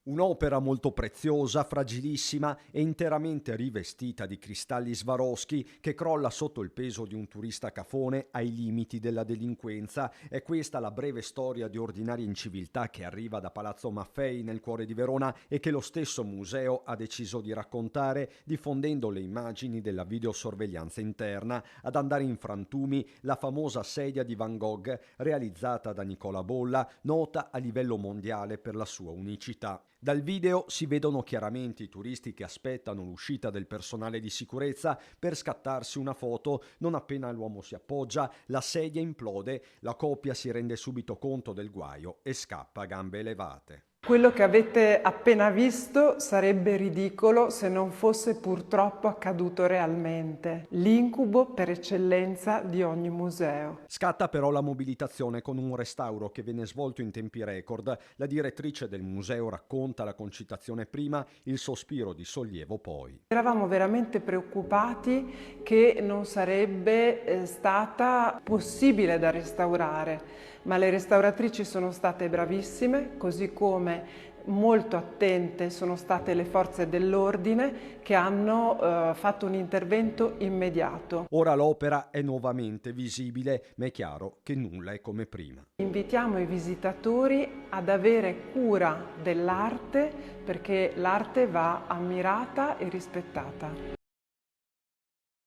Un'opera molto preziosa, fragilissima e interamente rivestita di cristalli Swarovski che crolla sotto il peso di un turista cafone ai limiti della delinquenza. È questa la breve storia di ordinaria inciviltà che arriva da Palazzo Maffei nel cuore di Verona e che lo stesso museo ha deciso di raccontare diffondendo le immagini della videosorveglianza interna. Ad andare in frantumi la famosa sedia di Van Gogh realizzata da Nicola Bolla, nota a livello mondiale per la sua unicità. Dal video si vedono chiaramente i turisti che aspettano l'uscita del personale di sicurezza per scattarsi una foto. Non appena l'uomo si appoggia, la sedia implode, la coppia si rende subito conto del guaio e scappa a gambe elevate. Quello che avete appena visto sarebbe ridicolo se non fosse purtroppo accaduto realmente, l'incubo per eccellenza di ogni museo. Scatta però la mobilitazione con un restauro che viene svolto in tempi record. La direttrice del museo racconta la concitazione prima, il sospiro di sollievo poi. Eravamo veramente preoccupati che non sarebbe stata possibile da restaurare, ma le restauratrici sono state bravissime, così come molto attente sono state le forze dell'ordine che hanno fatto un intervento immediato. Ora l'opera è nuovamente visibile, ma è chiaro che nulla è come prima. Invitiamo i visitatori ad avere cura dell'arte perché l'arte va ammirata e rispettata.